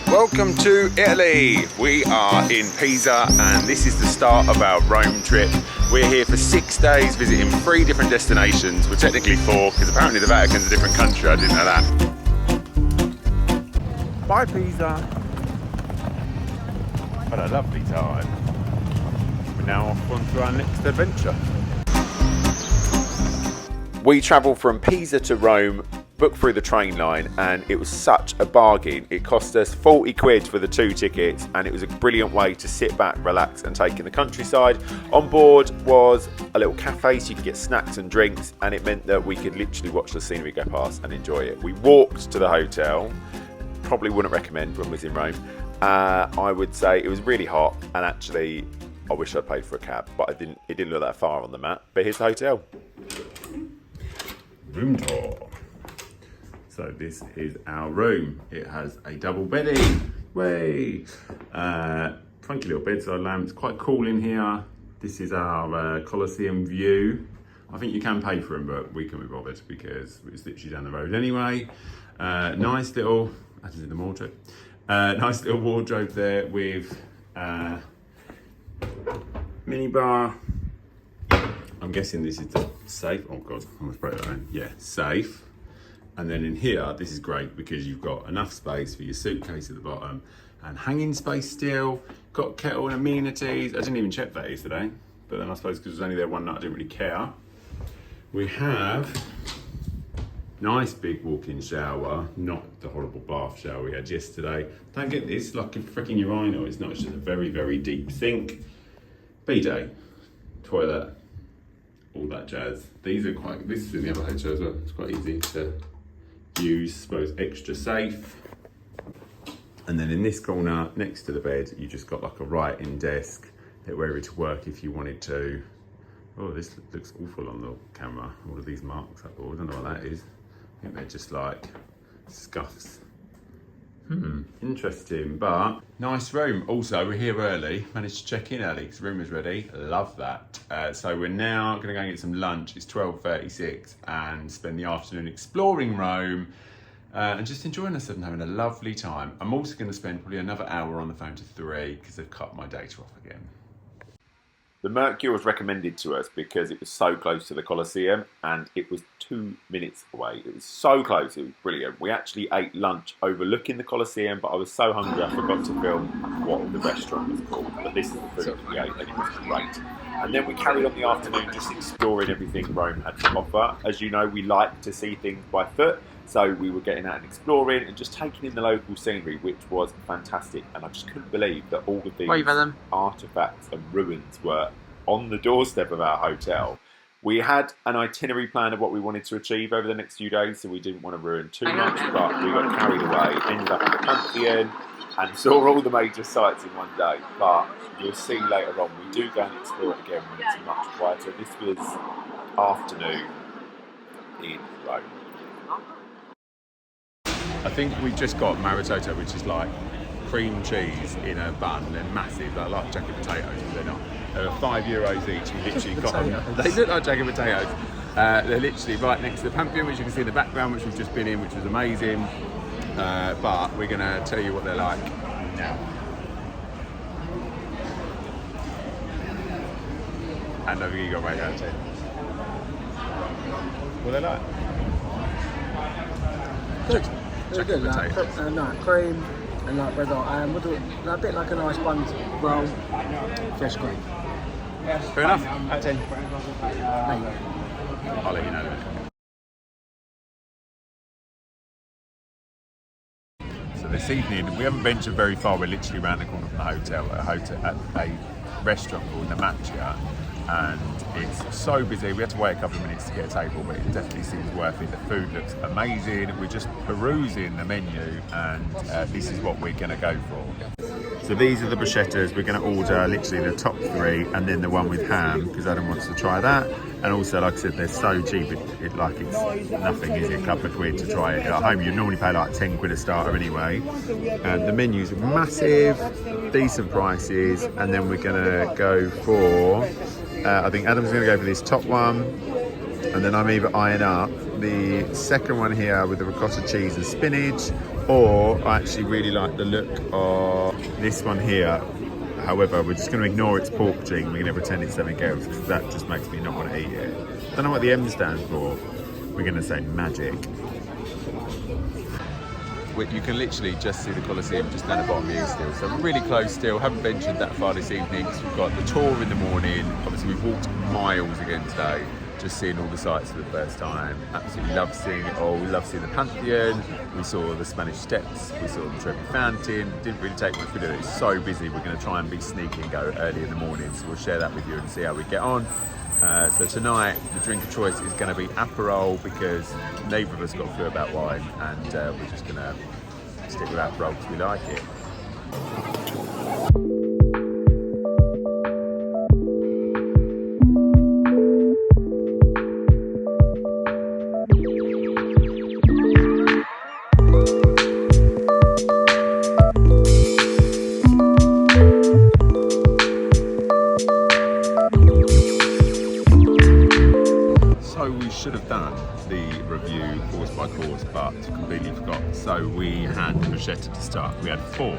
Welcome to Italy. We are in Pisa and this is the start of our Rome trip. We're here for 6 days visiting 3 different destinations. Well, technically 4 because apparently the Vatican's a different country. I didn't know that. Bye Pisa. Had a lovely time. We're now off on to our next adventure. We travelled from Pisa to Rome, booked through the train line, and it was such a bargain. It cost us 40 quid for the 2 tickets, and it was a brilliant way to sit back, relax and take in the countryside. On board was a little cafe so you could get snacks and drinks, and it meant that we could literally watch the scenery go past and enjoy it. We walked to the hotel. Probably wouldn't recommend when we was in Rome. I would say it was really hot, and actually I wish I'd paid for a cab, but it didn't look that far on the map. But here's the hotel. Room tour. So this is our room. It has a double bedding. Way. Funky little bedside lamps. Quite cool in here. This is our Coliseum view. I think you can pay for them, but we couldn't be bothered because it's literally down the road anyway. Nice little, as in the wardrobe. Nice little wardrobe there with mini bar. I'm guessing this is the safe. Oh God, I almost broke that in. Yeah, safe. And then in here, this is great because you've got enough space for your suitcase at the bottom and hanging space still. Got kettle and amenities. I didn't even check that yesterday, but then I suppose because it was only there one night, I didn't really care. We have nice big walk-in shower, not the horrible bath shower we had yesterday. Don't get this, like a freaking urinal. It's not, it's just a very, very deep sink. Bidet, toilet, all that jazz. These are quite, this is in the other hotel as well. It's quite easy to use, I suppose extra safe. And then in this corner, next to the bed, you just got like a writing desk that were ready to work if you wanted to. Oh, this looks awful on the camera. All of these marks up, oh, I don't know what that is. I think they're just like scuffs. Interesting, but nice room. Also, we're here early. Managed to check in early because the room was ready. Love that. So we're now going to go and get some lunch. It's 12:36 and spend the afternoon exploring Rome and just enjoying ourselves and having a lovely time. I'm also going to spend probably another hour on the phone to 3 because they've cut my data off again. The Mercure was recommended to us because it was so close to the Coliseum and it was 2 minutes away. It was so close, it was brilliant. We actually ate lunch overlooking the Coliseum, but I was so hungry I forgot to film what the restaurant was called. But this is the food we ate and it was great. And then we carried on the afternoon just exploring everything Rome had to offer. As you know, we like to see things by foot. So we were getting out and exploring and just taking in the local scenery, which was fantastic. And I just couldn't believe that all of these artefacts and ruins were on the doorstep of our hotel. We had an itinerary plan of what we wanted to achieve over the next few days, so we didn't want to ruin too much, but we got carried away, ended up at the Pantheon and saw all the major sites in one day. But you'll see later on, we do go and explore it again when it's much quieter. This was afternoon in Rome. I think we just got maritotto, which is like cream cheese in a bun. They're massive. They're like jacket potatoes, but they're not. They're €5 each. We literally got them. They look like jacket potatoes. They're literally right next to the Pantheon, which you can see in the background, which we've just been in, which was amazing. But we're going to tell you what they're like now. And I think you got right out of 10. What they're like? Good. They're good, like cream and like bread a bit like a nice bun roll, fresh cream. Fair enough. Out of 10. I'll let you know later. So this evening, we haven't ventured very far. We're literally around the corner from the hotel, at a restaurant called the Matcha. And it's so busy. We had to wait a couple of minutes to get a table, but it definitely seems worth it. The food looks amazing. We're just perusing the menu, and this is what we're going to go for. So these are the bruschettas. We're going to order literally the top 3, and then the one with ham because Adam wants to try that. And also, like I said, they're so cheap. It's nothing, is it? A couple of quid to try it at home. You normally pay like 10 quid a starter anyway. And the menus are massive, decent prices, and then we're going to go for. I think Adam's going to go for this top one, and then I'm either eyeing up the second one here with the ricotta cheese and spinach, or I actually really like the look of this one here. However, we're just going to ignore its pork-gene. We're going to pretend it's something else because that just makes me not want to eat it. Don't know what the M stands for. We're going to say magic. You can literally just see the Coliseum just down the bottom here still. So we're really close still. Haven't ventured that far this evening because we've got the tour in the morning. Obviously, we've walked miles again today, just seeing all the sights for the first time. Absolutely love seeing it all. We love seeing the Pantheon. We saw the Spanish Steps. We saw the Trevi Fountain. Didn't really take much video. It's so busy. We're going to try and be sneaky and go early in the morning. So we'll share that with you and see how we get on. So tonight, the drink of choice is going to be Aperol because neither of us got a clue about wine, and we're just going to stick with Aperol because we like it. Should have done the review course by course, but completely forgot. So we had the bruschetta to start. We had 4.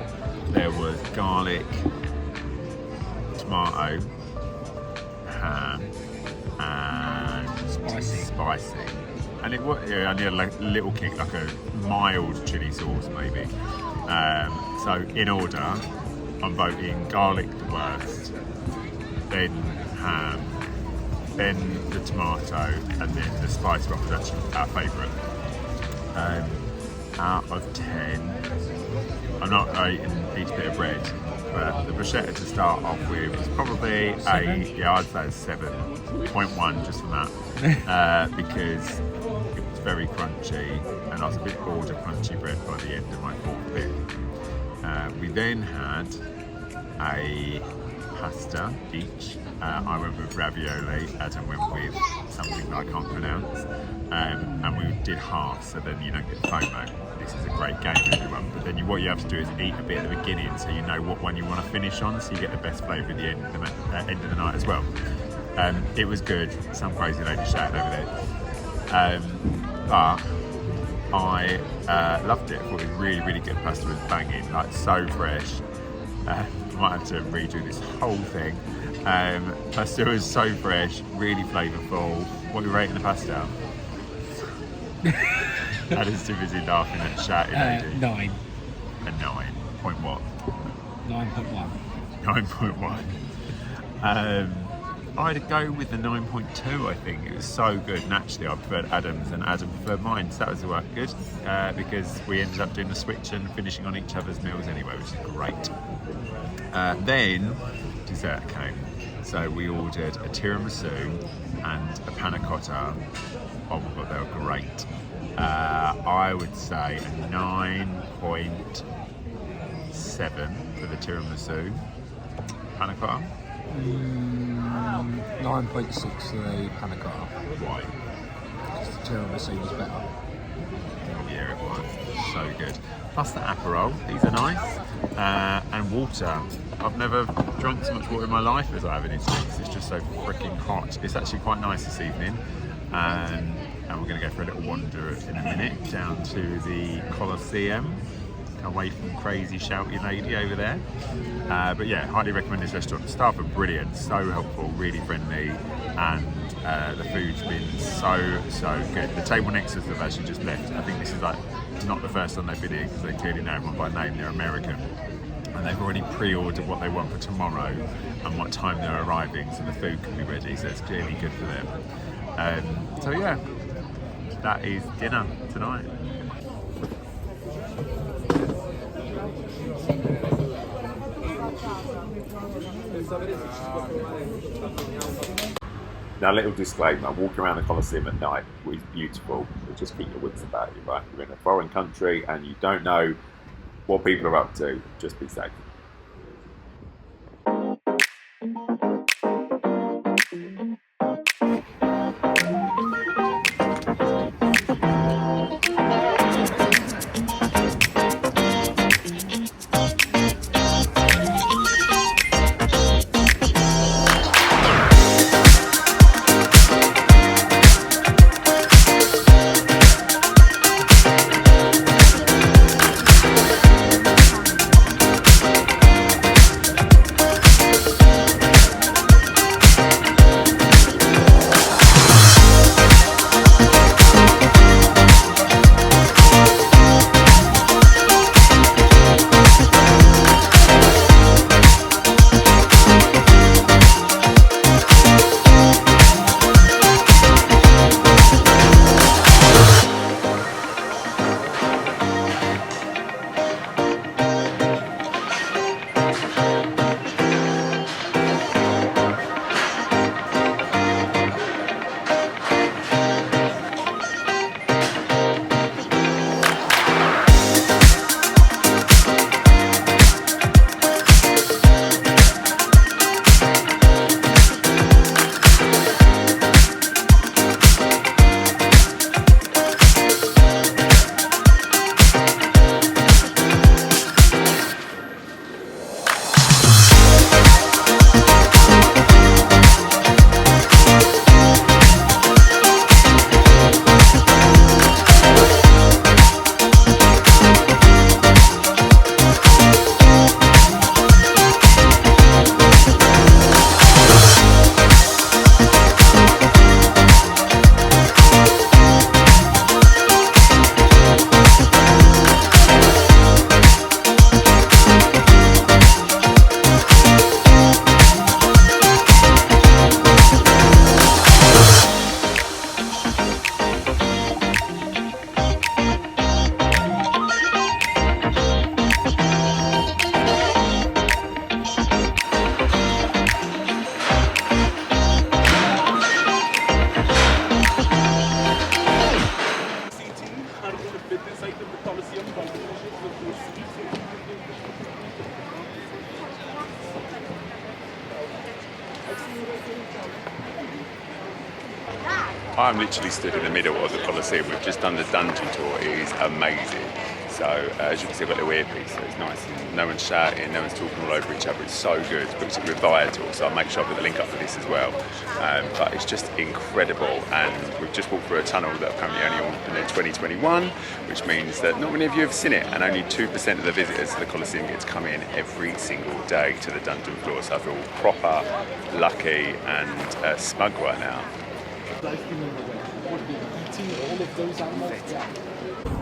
There was garlic, tomato, ham, and spicy. And it was only had like a little kick, like a mild chili sauce maybe. So in order, I'm voting garlic the worst, then ham, then the tomato, and then the spice one was actually our favourite. Out of 10, I'm not eating each bit of bread, but the bruschetta to start off with was probably I'd say 7.1 just from that, because it was very crunchy, and I was a bit bored of crunchy bread by the end of my 4th bit. We then had a pasta each. I went with ravioli, Adam went with something that I can't pronounce, and we did half, so then you don't get FOMO. This is a great game, everyone, but then what you have to do is eat a bit at the beginning so you know what one you want to finish on, so you get the best flavour at the end of the night as well. It was good. Some crazy lady shouting over there, but I loved it. I thought it was really, really good. Pasta was banging, like so fresh. Might have to redo this whole thing. Pasta was so fresh, really flavourful. What are we rating the pasta? Adam's too busy laughing at shouting lady. 9. A 9. Point what? 9.1. 9.1. I'd go with the 9.2, I think. It was so good. Naturally, I preferred Adam's and Adam preferred mine, so that was work good, because we ended up doing the switch and finishing on each other's meals anyway, which is great. Then dessert came. So we ordered a tiramisu and a panna cotta. Oh my god, they were great. I would say a 9.7 for the tiramisu. Panna cotta? 9.6 for the panna cotta. Why? The tiramisu was better. Oh yeah, it was. So good. Plus the Aperol, these are nice. And water. I've never drunk so much water in my life as I have in Italy. It's just so freaking hot. It's actually quite nice this evening. And we're going to go for a little wander in a minute down to the Coliseum, away from crazy shouty lady over there. But yeah, highly recommend this restaurant. The staff are brilliant, so helpful, really friendly, and the food's been so good. The table next to us have actually just left. I think this is like not the first time they've been here because they clearly know everyone by name. They're American, and they've already pre-ordered what they want for tomorrow and what time they're arriving, so the food can be ready. So it's clearly good for them. So yeah, that is dinner tonight. Now, a little disclaimer, walking around the Colosseum at night is beautiful, but just keep your wits about you, right? You're in a foreign country and you don't know what people are up to. Just be safe. I'm literally stood in the middle of the Coliseum. We've just done the dungeon tour. It is amazing. So as you can see, I've got a little earpiece, so it's nice. And no one's shouting, no one's talking all over each other. It's so good. It's booked at Vatican, so I'll make sure I put the link up for this as well. But it's just incredible. And we've just walked through a tunnel that apparently only opened in 2021, which means that not many of you have seen it, and only 2% of the visitors to the Coliseum get to come in every single day to the dungeon floor. So I feel proper lucky and smug right now.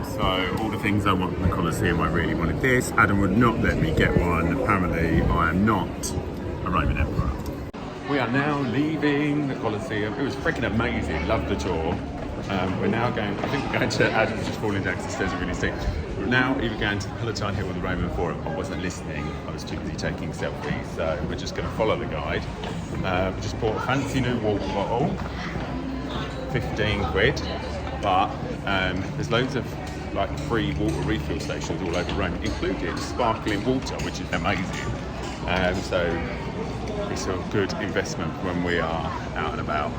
So all the things I want from the Coliseum, I really wanted this. Adam would not let me get one. Apparently I am not a Roman emperor. We are now leaving the Coliseum. It was freaking amazing, loved the tour. We're now going, I think we're going to, Adam's just falling down because the stairs are really steep. We're now either going to Palatine Hill or the Roman Forum. I wasn't listening, I was too busy taking selfies, so we're just going to follow the guide. We just bought a fancy new water bottle, 15 quid, but there's loads of like free water refill stations all over Rome, including sparkling water, which is amazing. So it's a good investment when we are out and about.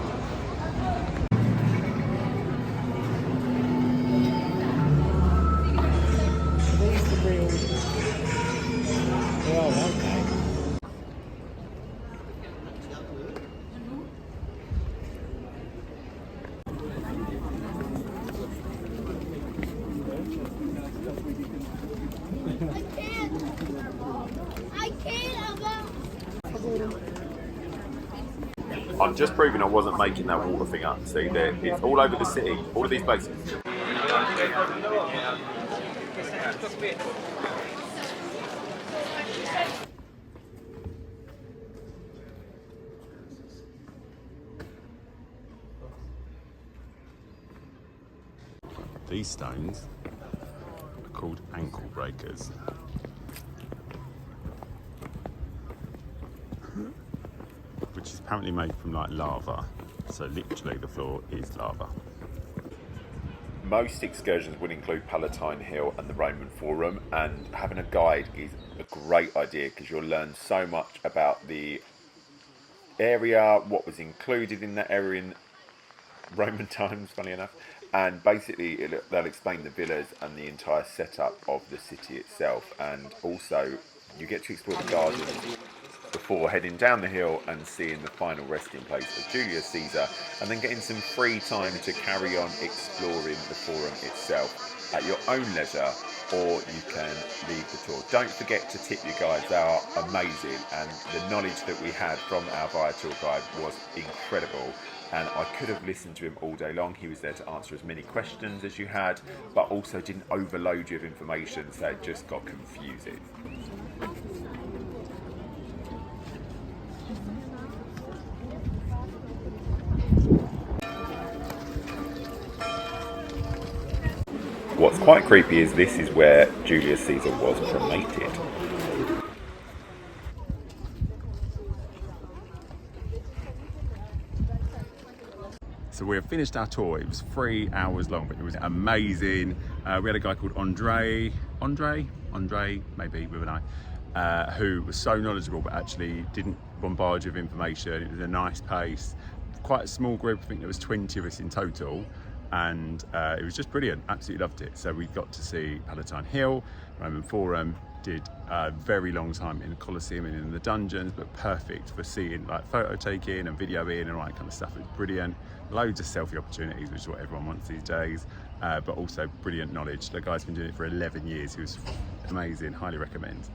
I'm just proving I wasn't making that water thing up. See, it's all over the city, all of these places. These stones are called ankle breakers. Which is apparently made from like lava. So literally the floor is lava. Most excursions would include Palatine Hill and the Roman Forum, and having a guide is a great idea because you'll learn so much about the area, what was included in that area in Roman times, funny enough, and basically they'll explain the villas and the entire setup of the city itself, and also you get to explore the gardens before heading down the hill and seeing the final resting place of Julius Caesar, and then getting some free time to carry on exploring the Forum itself at your own leisure, or you can leave the tour. Don't forget to tip your guides, they are amazing, and the knowledge that we had from our via tour guide was incredible, and I could have listened to him all day long. He was there to answer as many questions as you had, but also didn't overload you with information, so it just got confusing. What's quite creepy is this is where Julius Caesar was cremated. So we have finished our tour. It was 3 hours long, but it was amazing. We had a guy called Andre, maybe with an I, who was so knowledgeable, but actually didn't bombard you with information. It was a nice pace. Quite a small group, I think there was 20 of us in total. And it was just brilliant, absolutely loved it. So we got to see Palatine Hill, Roman Forum, did a very long time in the Coliseum and in the dungeons, but perfect for seeing like photo taking and videoing and all that kind of stuff. It was brilliant. Loads of selfie opportunities, which is what everyone wants these days, but also brilliant knowledge. The guy's been doing it for 11 years. He was amazing, highly recommend.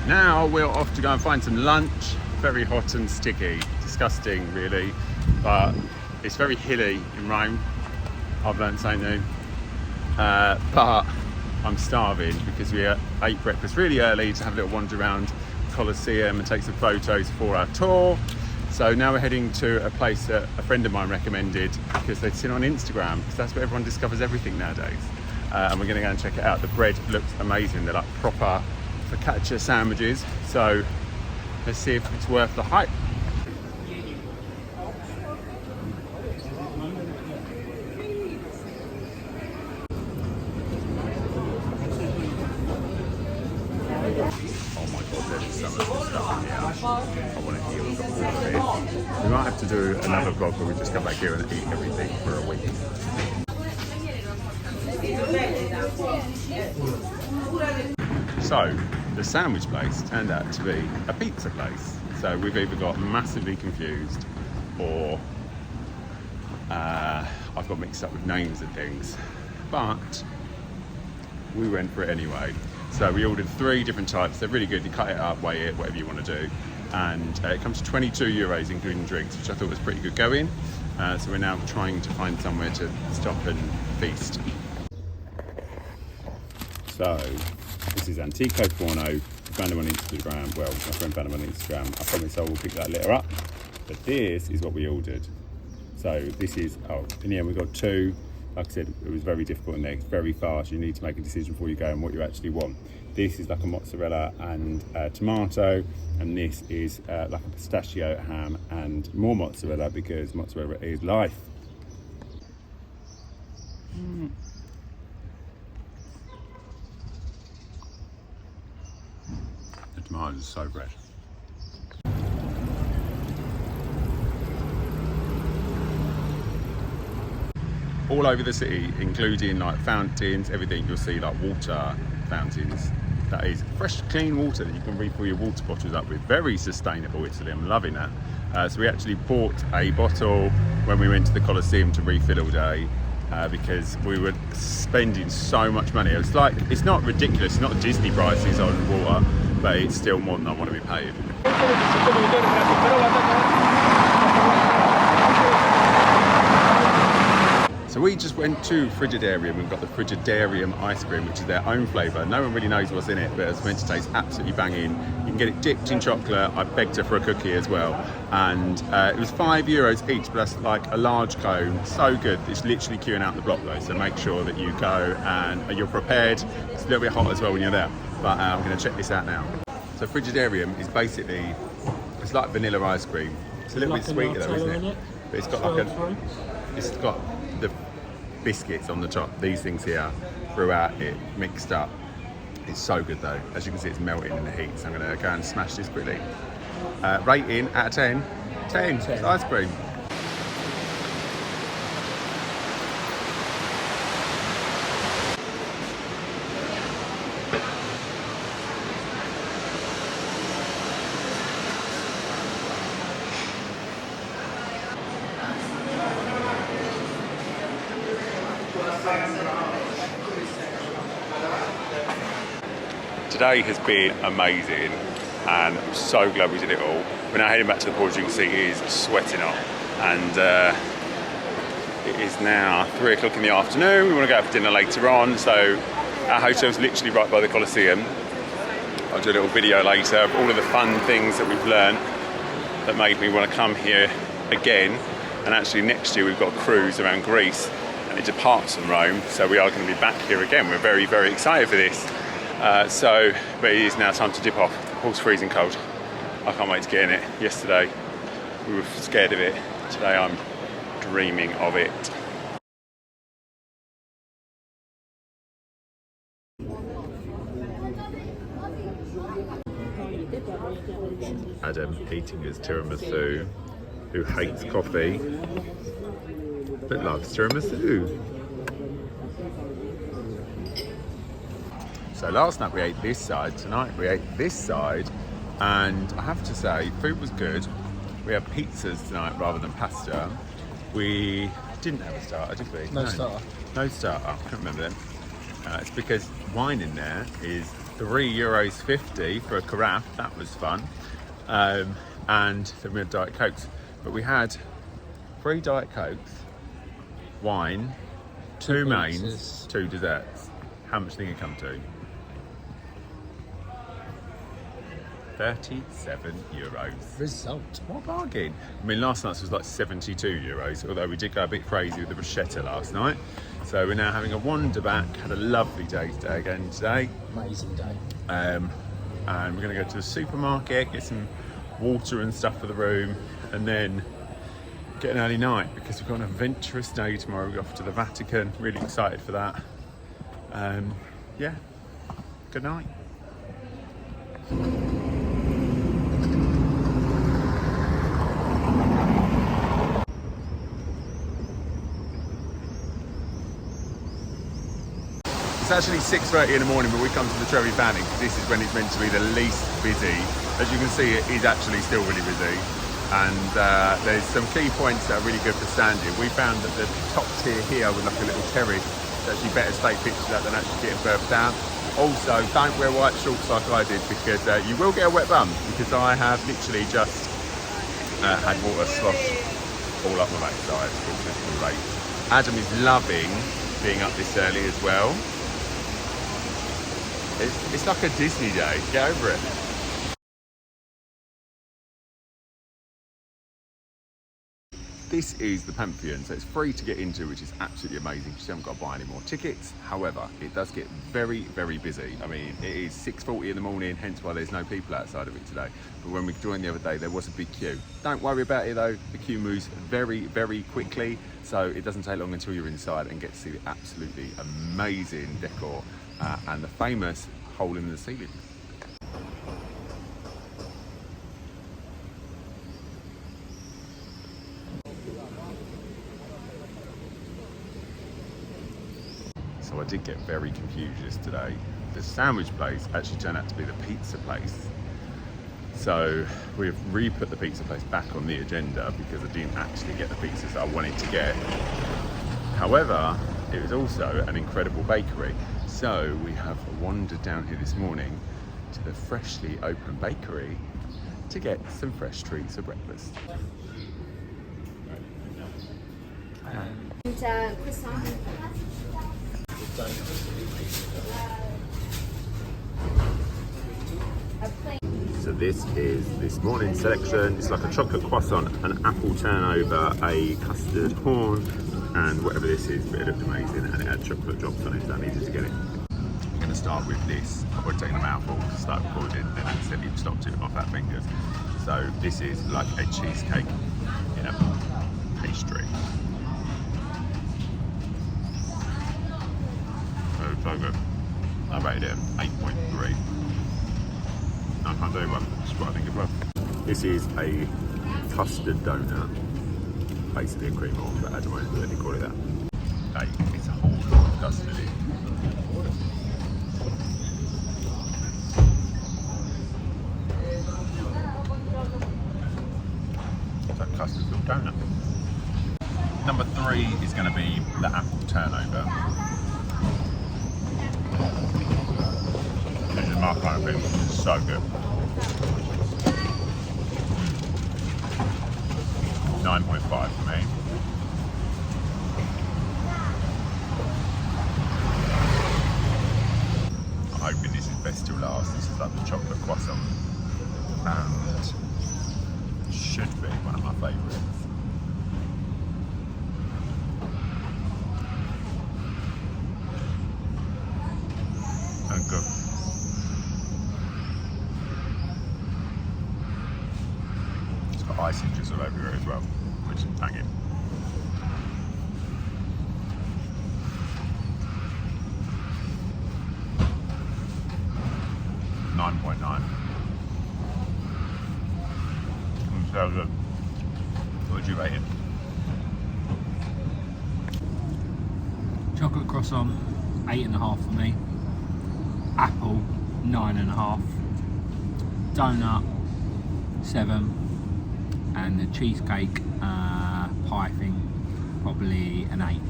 Now we're off to go and find some lunch. Very hot and sticky, disgusting really, but it's very hilly in Rome. I've learned something new, but I'm starving because we ate breakfast really early to have a little wander around Colosseum and take some photos for our tour. So now we're heading to a place that a friend of mine recommended because they'd seen it on Instagram, because that's where everyone discovers everything nowadays. And we're going to go and check it out. The bread looks amazing. They're like proper focaccia sandwiches, so let's see if it's worth the hype. Oh my god, there is some of I want to hear all of it. We might have to do another vlog where we just come back here and eat everything for a week. So, the sandwich place turned out to be a pizza place. So we've either got massively confused or I've got mixed up with names and things. But we went for it anyway. So we ordered 3 different types. They're really good. You cut it up, weigh it, whatever you want to do. And it comes to 22 euros including drinks, which I thought was pretty good going. So we're now trying to find somewhere to stop and feast. So this is Antico Forno. Found them on Instagram. Well, my friend found them on Instagram. I promise I will pick that later up. But this is what we ordered. So this is, in the end we got 2. Like I said, it was very difficult and it's very fast. You need to make a decision before you go and what you actually want. This is like a mozzarella and tomato, and this is like a pistachio ham and more mozzarella because mozzarella is life. The tomato is so fresh. All over the city, including like fountains, everything, you'll see like water fountains. That is fresh, clean water that you can refill your water bottles up with. Very sustainable Italy, I'm loving that. So we actually bought a bottle when we went to the Coliseum to refill all day because we were spending so much money. It was like, it's not ridiculous, it's not Disney prices on water, but it's still more than I want to be paying. So we just went to Frigidarium and got the Frigidarium ice cream, which is their own flavour. No one really knows what's in it, but it's meant to taste absolutely banging. You can get it dipped in chocolate. I begged her for a cookie as well. And it was €5 each, but that's like a large cone. So good. It's literally queuing out the block though, so make sure that you go and you're prepared. It's a little bit hot as well when you're there, but I'm going to check this out now. So Frigidarium is basically, it's like vanilla ice cream. It's a little bit sweeter though, isn't it? But it's got like a, it's got the biscuits on the top, these things here, throughout it, mixed up. It's so good though. As you can see, it's melting in the heat, so I'm going to go and smash this quickly. Rating out of 10. 10. It's ice cream. Today has been amazing and I'm so glad we did it all. We're now heading back to the port. As you can see, it is sweating up and it is now 3 o'clock in the afternoon. We want to go out for dinner later on, so our hotel's literally right by the Coliseum. I'll do a little video later of all of the fun things that we've learned that made me want to come here again. And actually next year we've got a cruise around Greece and it departs from Rome, so we are going to be back here again. We're very, very excited for this. But it is now time to dip off. The pool's freezing cold. I can't wait to get in it. Yesterday we were scared of it. Today I'm dreaming of it. Adam eating his tiramisu, who hates coffee but loves tiramisu. So last night we ate this side, tonight we ate this side, and I have to say, food was good. We had pizzas tonight rather than pasta. We didn't have a starter, did we? No starter. No starter, I can't remember them. It's because wine in there is €3.50 for a carafe, that was fun. And then we had Diet Cokes. But we had 3 Diet Cokes, wine, 2 mains, 2 desserts. How much do you think it come to? €37. Result. What a bargain. I mean, last night's was like €72, although we did go a bit crazy with the bruschetta last night. So we're now having a wander back. Had a lovely day today again today. Amazing day. And we're going to go to the supermarket, get some water and stuff for the room, and then get an early night because we've got an adventurous day tomorrow. We're off to the Vatican. Really excited for that. Yeah. Good night. It's actually 6:30 in the morning, but we come to the Trevi Fountain because this is when it's meant to be the least busy. As you can see, it is actually still really busy. And there's some key points that are really good for standing. We found that the top tier here with like a little terrace is actually better to take pictures at than actually getting further down. Also, don't wear white shorts like I did because you will get a wet bum, because I have literally just had water slosh all up my backside, which is great. Adam is loving being up this early as well. It's like a Disney day, get over it. This is the Pantheon, so it's free to get into, which is absolutely amazing because you haven't got to buy any more tickets. However, it does get very, very busy. I mean, it is 6:40 in the morning, hence why there's no people outside of it today. But when we joined the other day, there was a big queue. Don't worry about it though, the queue moves very, very quickly, so it doesn't take long until you're inside and get to see the absolutely amazing decor and the famous hole in the ceiling. So I did get very confused yesterday. The sandwich place actually turned out to be the pizza place. So we've re-put the pizza place back on the agenda because I didn't actually get the pizzas that I wanted to get. However, it was also an incredible bakery. So we have wandered down here this morning to the freshly opened bakery to get some fresh treats for breakfast. Croissant. So this is this morning's selection. It's like a chocolate croissant, an apple turnover, a custard horn, and whatever this is, but it looked amazing and it had chocolate drops on it, so I needed to get it. I'm going to start with this. I've already taken a mouthful to start recording, then accidentally stopped it with my fat fingers. So this is like a cheesecake in a pastry. So good. I rated it 8.3. I can't do one, that's what I think as well. This is a custard donut, basically a cream roll, but I don't want to really call it that. Hey, it's a whole lot of custard in. It's a custard filled donut. Number 3 is going to be the apple turnover. This is my kind of thing, it's so good. 9.5 for me. I'm hoping this is best till last. This is like the chocolate croissant and should be one of my favourites. And good. It's got icing just all over it as well, which is banging. So good. What would you rate it? Chocolate croissant, 8.5 for me. Apple, 9.5. Donut, 7. And the cheesecake pie thing, probably an 8.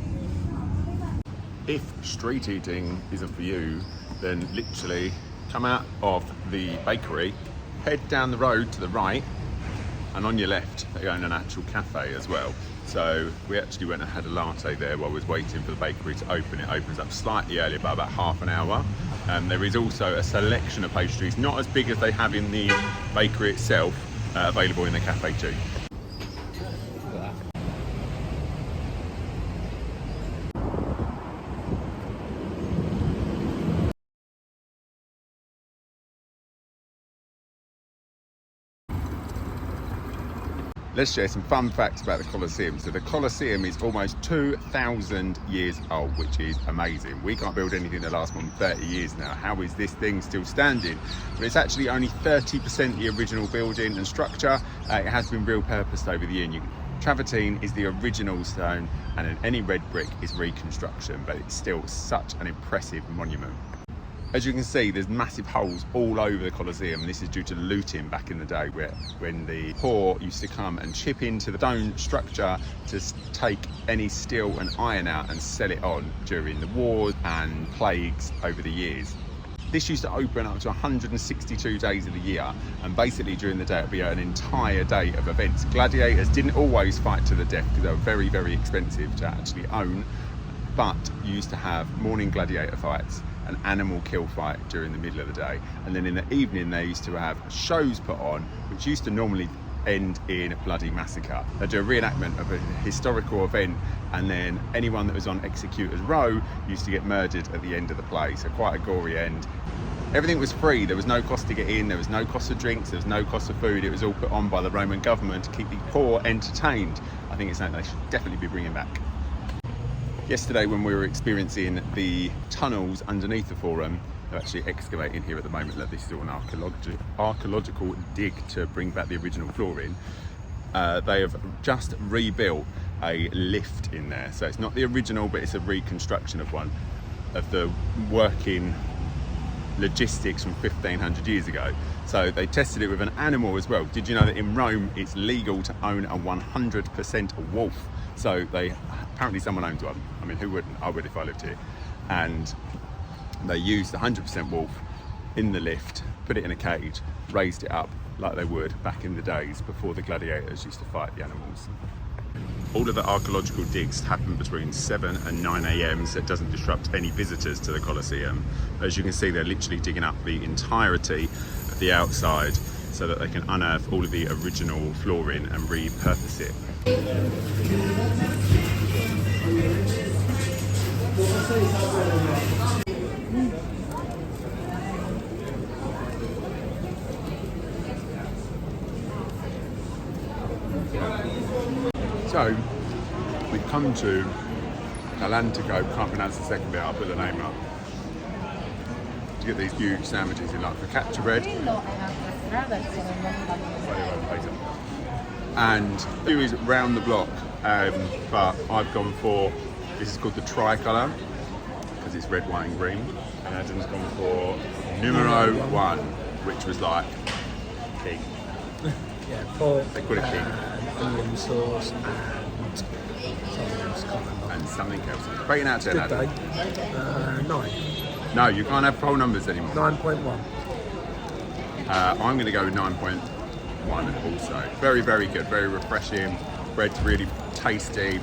If street eating isn't for you, then literally come out of the bakery, head down the road to the right, and on your left they own an actual cafe as well. So we actually went and had a latte there while we was waiting for the bakery to open. It opens up slightly earlier by about half an hour. There is also a selection of pastries, not as big as they have in the bakery itself, available in the cafe too. Let's share some fun facts about the Coliseum. So the Coliseum is almost 2,000 years old, which is amazing. We can't build anything that lasts more than 30 years now. How is this thing still standing? But it's actually only 30% the original building and structure. It has been repurposed over the year, and you Travertine is the original stone, and then any red brick is reconstruction, but it's still such an impressive monument. As you can see, there's massive holes all over the Coliseum. This is due to looting back in the day, when the poor used to come and chip into the stone structure to take any steel and iron out and sell it on during the wars and plagues over the years. This used to open up to 162 days of the year, and basically during the day it'd be an entire day of events. Gladiators didn't always fight to the death because they were very, very expensive to actually own, but you used to have morning gladiator fights, an animal kill fight during the middle of the day, and then in the evening they used to have shows put on, which used to normally end in a bloody massacre. They'd do a reenactment of a historical event, and then anyone that was on Executor's Row used to get murdered at the end of the play, so quite a gory end. Everything was free, there was no cost to get in, there was no cost of drinks, there was no cost of food. It was all put on by the Roman government to keep the poor entertained. I think it's something they should definitely be bringing back. Yesterday, when we were experiencing the tunnels underneath the Forum, they're actually excavating here at the moment. That this is all an archaeological dig to bring back the original flooring. They have just rebuilt a lift in there, so it's not the original, but it's a reconstruction of one of the working logistics from 1500 years ago. So they tested it with an animal as well. Did you know that in Rome it's legal to own a 100% wolf? So apparently someone owns one. I mean, who wouldn't? I would if I lived here. And they used the 100% wolf in the lift, put it in a cage, raised it up like they would back in the days before the gladiators used to fight the animals. All of the archaeological digs happen between 7 and 9 a.m, so it doesn't disrupt any visitors to the Colosseum. As you can see, they're literally digging up the entirety of the outside so that they can unearth all of the original flooring and repurpose it. So, we've come to Atlantico, can't pronounce the second bit, I'll put the name up. To get these huge sandwiches in like focaccia bread. And it is round the block, but I've gone for, this is called the tricolour, because it's red, white and green. And Adam's gone for numero one, which was like king. Yeah, pork. They call it king. Onion sauce and something else, can't remember. And something else. Rating out of 10, Good Adam. day. 9. No, you can't have whole numbers anymore. 9.1. I'm going to go with 9.1 also. Very, very good. Very refreshing. Bread's really tasty.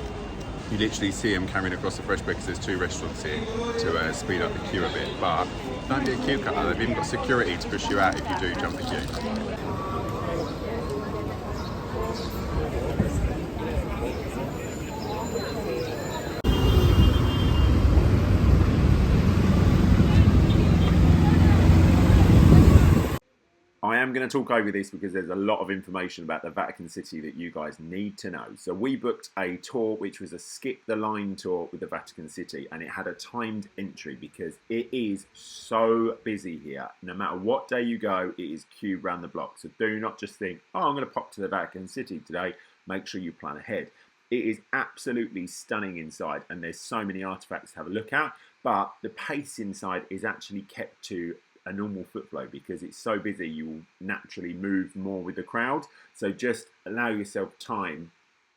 You literally see them carrying across the fresh bread because there's 2 restaurants here to speed up the queue a bit. But don't be a queue cutter. They've even got security to push you out if you do jump the queue. I am going to talk over this because there's a lot of information about the Vatican City that you guys need to know. So we booked a tour which was a skip the line tour with the Vatican City, and it had a timed entry because it is so busy here. No matter what day you go, it is queued round the block. So do not just think, oh, I'm going to pop to the Vatican City today. Make sure you plan ahead. It is absolutely stunning inside, and there's so many artifacts to have a look at, but the pace inside is actually kept to a normal foot flow because it's so busy. You will naturally move more with the crowd, so just allow yourself time,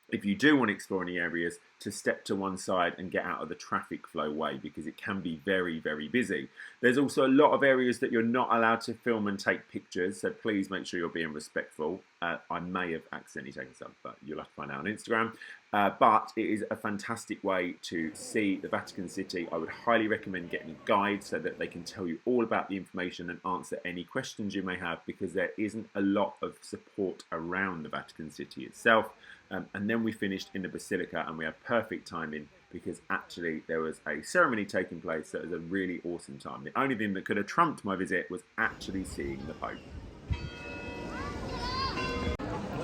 if you do want to explore any areas, to step to one side and get out of the traffic flow way because it can be very, very busy. There's also a lot of areas that you're not allowed to film and take pictures, so please make sure you're being respectful. I may have accidentally taken some, but you'll have to find out on Instagram. But it is a fantastic way to see the Vatican City. I would highly recommend getting a guide so that they can tell you all about the information and answer any questions you may have, because there isn't a lot of support around the Vatican City itself. And then we finished in the Basilica, and we had perfect timing because actually there was a ceremony taking place, so it was a really awesome time. The only thing that could have trumped my visit was actually seeing the Pope.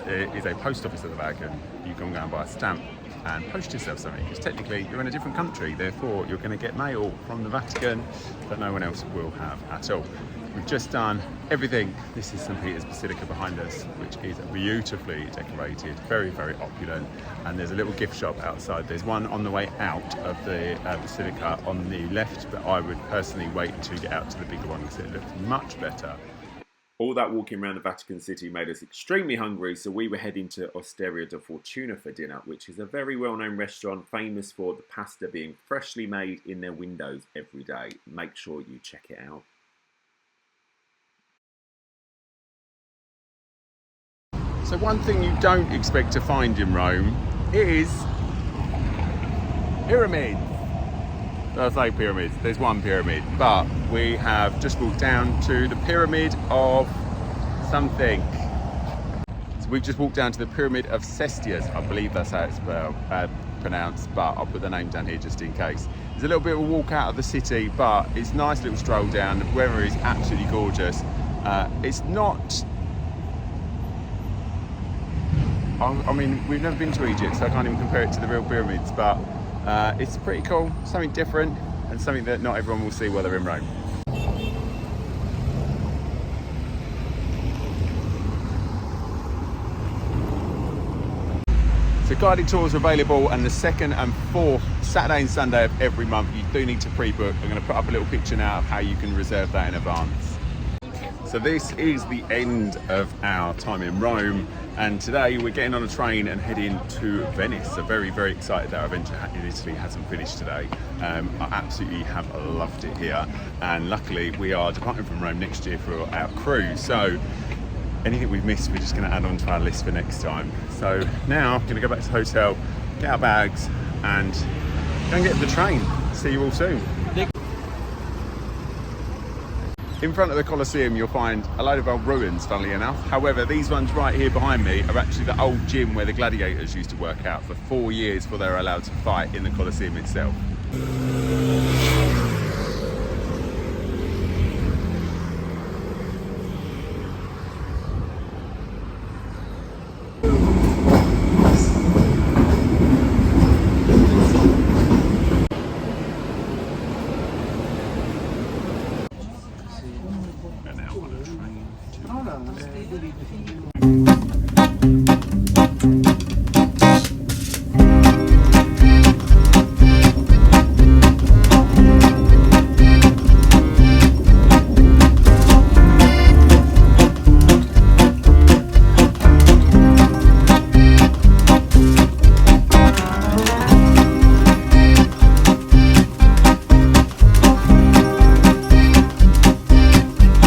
There is a post office at the Vatican. You can go and buy a stamp and post yourself something, because technically you're in a different country, therefore you're going to get mail from the Vatican that no one else will have at all. We've just done everything. This is St. Peter's Basilica behind us, which is beautifully decorated, very, very opulent. And there's a little gift shop outside. There's one on the way out of the Basilica on the left, but I would personally wait until you get out to the bigger one because it looks much better. All that walking around the Vatican City made us extremely hungry, so we were heading to Osteria da Fortuna for dinner, which is a very well-known restaurant famous for the pasta being freshly made in their windows every day. Make sure you check it out. So one thing you don't expect to find in Rome is pyramids. I say pyramids, there's one pyramid, but we have just walked down to the pyramid of something. So we've just walked down to the pyramid of Cestius. I believe that's how it's pronounced, but I'll put the name down here just in case. There's a little bit of a walk out of the city, but it's a nice little stroll down. The weather is absolutely gorgeous. It's not... I mean, we've never been to Egypt, so I can't even compare it to the real pyramids, but it's pretty cool, something different, and something that not everyone will see while they're in Rome. So guided tours are available, and the 2nd and 4th Saturday and Sunday of every month. You do need to pre-book. I'm going to put up a little picture now of how you can reserve that in advance. So this is the end of our time in Rome, and today we're getting on a train and heading to Venice. So very, very excited that our adventure in Italy hasn't finished today. I absolutely have loved it here, and luckily we are departing from Rome next year for our cruise. So anything we've missed, we're just going to add on to our list for next time. So now I'm going to go back to the hotel, get our bags, and go and get the train. See you all soon. In front of the Coliseum, you'll find a load of old ruins, funnily enough. However, these ones right here behind me are actually the old gym where the gladiators used to work out for 4 years before they were allowed to fight in the Colosseum itself.